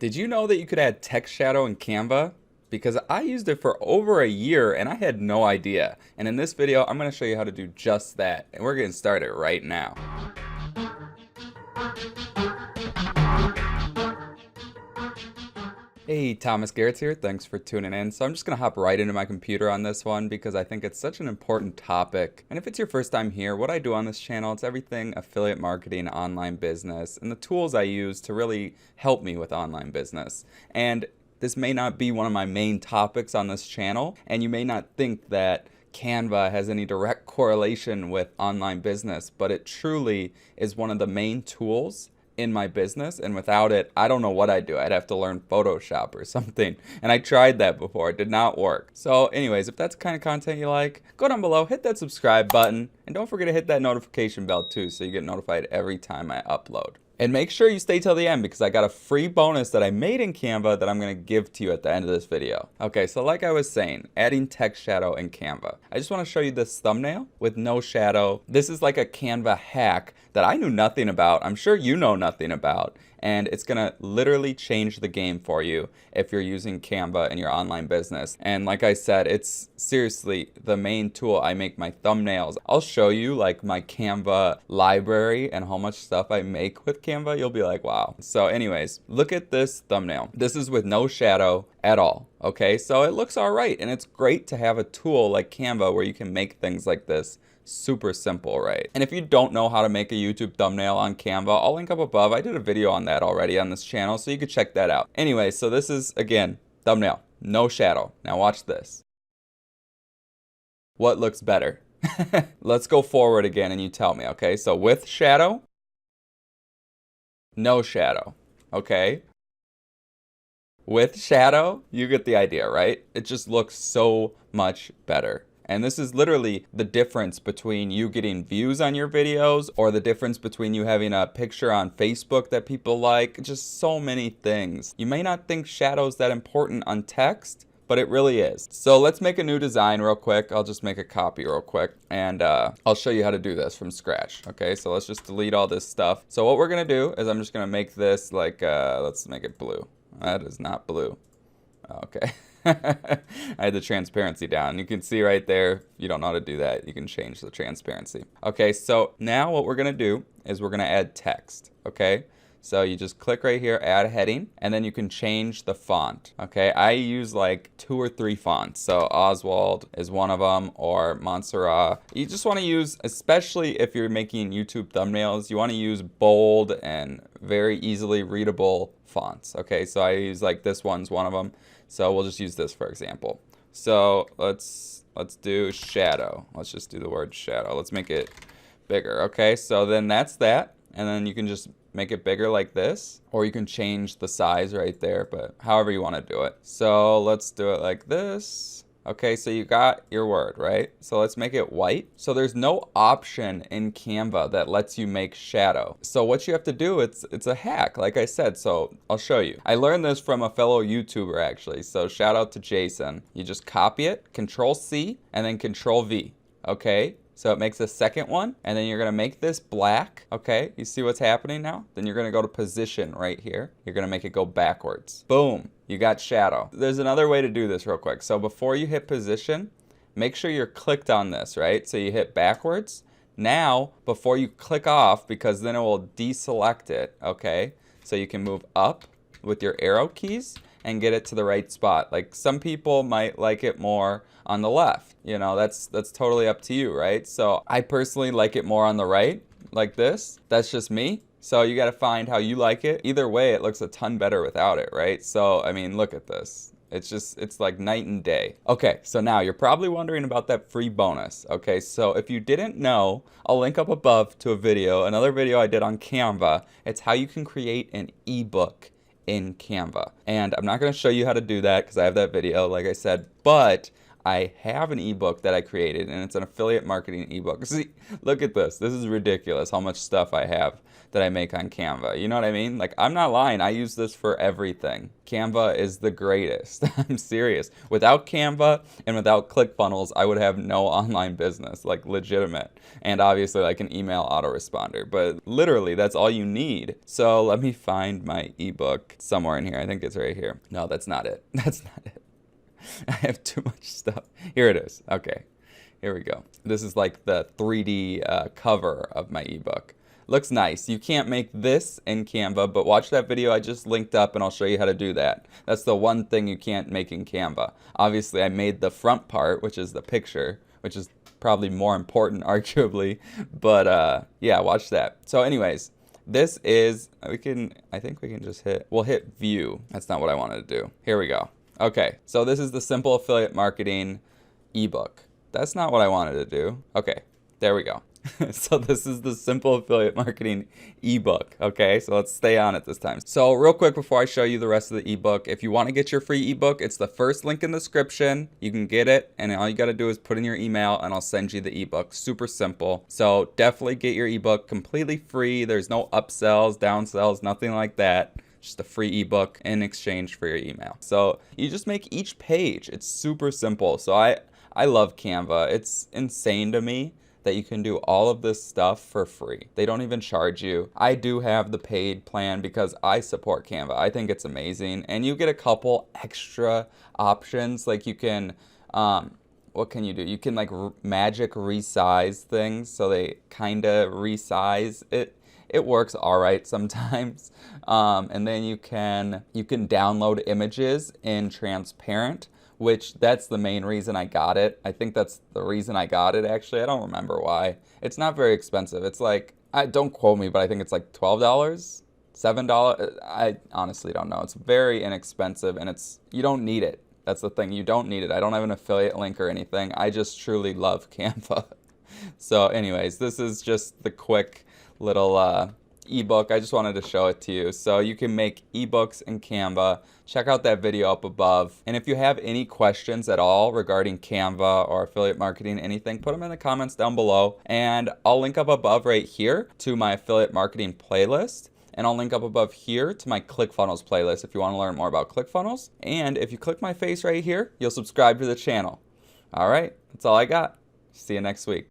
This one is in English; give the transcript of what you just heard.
Did you know that you could add text shadow in Canva? Because I used it for over a year and I had no idea. And in this video, I'm going to show you how to do just that. And we're getting started right now. Hey, Thomas Garrett's here. Thanks for tuning in. So I'm just going to hop right into my computer on this one because I think it's such an important topic. And if it's your first time here, what I do on this channel, it's everything affiliate marketing, online business, and the tools I use to really help me with online business. And this may not be one of my main topics on this channel, and you may not think that Canva has any direct correlation with online business, but it truly is one of the main tools in my business, and without it, I don't know what I'd do. I'd have to learn Photoshop or something, and I tried that before. It did not work. So anyways, if that's the kind of content you like, go down below, hit that subscribe button, and don't forget to hit that notification bell too so you get notified every time I upload. And make sure you stay till the end because I got a free bonus that I made in Canva that I'm going to give to you at the end of this video. Okay, so like I was saying, adding text shadow in Canva. I just want to show you this thumbnail with no shadow. This is like a Canva hack that I knew nothing about. I'm sure you know nothing about. And it's going to literally change the game for you if you're using Canva in your online business. And like I said, it's seriously the main tool I make my thumbnails. I'll show you like my Canva library and how much stuff I make with Canva. You'll be like, wow. So anyways, look at this thumbnail. This is with no shadow at all. Okay, so it looks all right. And it's great to have a tool like Canva where you can make things like this super simple, right? And if you don't know how to make a YouTube thumbnail on Canva, I'll link up above. I did a video on that already on this channel, so you could check that out. Anyway, so this is, again, thumbnail, no shadow. Now watch this. What looks better? Let's go forward again and you tell me, okay? So with shadow, no shadow, okay? With shadow, you get the idea, right? It just looks so much better. And this is literally the difference between you getting views on your videos or the difference between you having a picture on Facebook that people like. Just so many things. You may not think shadow's that important on text, but it really is. So let's make a new design real quick. I'll just make a copy real quick and I'll show you how to do this from scratch. Okay, so let's just delete all this stuff. So what we're gonna do is I'm just gonna make this like, let's make it blue. That is not blue. Okay. I had the transparency down. You can see right there, if you don't know how to do that, you can change the transparency. Okay, so now what we're gonna do is we're gonna add text, okay? So you just click right here, add heading, and then you can change the font, okay? I use like 2 or 3 fonts. So Oswald is one of them, or Montserrat. You just wanna use, especially if you're making YouTube thumbnails, you wanna use bold and very easily readable fonts, okay? So I use like this one's one of them. So we'll just use this for example. So let's do shadow. Let's just do the word shadow. Let's make it bigger, okay? So then that's that. And then you can just make it bigger like this, or you can change the size right there, but however you want to do it. So let's do it like this. Okay, so you got your word, right? So let's make it white. So there's no option in Canva that lets you make shadow. So what you have to do, it's a hack, like I said, so I'll show you. I learned this from a fellow YouTuber actually, so shout out to Jason. You just copy it, Control C, and then Control V, okay? So it makes a second one, and then you're gonna make this black, okay? You see what's happening now? Then you're gonna go to position right here. You're gonna make it go backwards. Boom, you got shadow. There's another way to do this real quick. So before you hit position, make sure you're clicked on this, right? So you hit backwards. Now, before you click off, because then it will deselect it, okay? So you can move up with your arrow keys and get it to the right spot. Like some people might like it more on the left. You know, that's totally up to you, right? So I personally like it more on the right, like this. That's just me. So you gotta find how you like it. Either way, it looks a ton better without it, right? So, I mean, look at this. It's like night and day. Okay, so now you're probably wondering about that free bonus. Okay, so if you didn't know, I'll link up above to a video, another video I did on Canva. It's how you can create an ebook in Canva. And I'm not gonna show you how to do that because I have that video, like I said, but I have an ebook that I created, and it's an affiliate marketing ebook. See, look at this. This is ridiculous how much stuff I have that I make on Canva. You know what I mean? Like, I'm not lying. I use this for everything. Canva is the greatest. I'm serious. Without Canva and without ClickFunnels, I would have no online business, like legitimate. And obviously like an email autoresponder. But literally, that's all you need. So let me find my ebook somewhere in here. I think it's right here. No, that's not it. That's not it. I have too much stuff. Here it is. Okay, here we go. This is like the 3D cover of my ebook. Looks nice. You can't make this in Canva, but watch that video I just linked up and I'll show you how to do that. That's the one thing you can't make in Canva. Obviously, I made the front part, which is the picture, which is probably more important, arguably. But yeah, watch that. So anyways, this is, I think we can just we'll hit view. That's not what I wanted to do. Here we go. Okay, so this is the simple affiliate marketing ebook. That's not what I wanted to do. Okay, there we go. So this is the simple affiliate marketing ebook. Okay, so let's stay on it this time. So real quick before I show you the rest of the ebook, if you want to get your free ebook, it's the first link in the description. You can get it, and all you got to do is put in your email and I'll send you the ebook. Super simple. So definitely get your ebook completely free. There's no upsells, downsells, nothing like that. Just a free ebook in exchange for your email. So you just make each page. It's super simple. So I love Canva. It's insane to me that you can do all of this stuff for free. They don't even charge you. I do have the paid plan because I support Canva. I think it's amazing. And you get a couple extra options. Like you can, what can you do? You can like magic resize things. So they kind of resize it. It works all right sometimes. And then you can download images in transparent, which that's the main reason I got it. I think that's the reason I got it, actually. I don't remember why. It's not very expensive. It's like, don't quote me, but I think it's like $12, $7. I honestly don't know. It's very inexpensive, and you don't need it. That's the thing. You don't need it. I don't have an affiliate link or anything. I just truly love Canva. So anyways, this is just the quick little ebook. I just wanted to show it to you. So you can make ebooks in Canva. Check out that video up above. And if you have any questions at all regarding Canva or affiliate marketing, anything, put them in the comments down below. And I'll link up above right here to my affiliate marketing playlist. And I'll link up above here to my ClickFunnels playlist if you want to learn more about ClickFunnels. And if you click my face right here, you'll subscribe to the channel. All right, that's all I got. See you next week.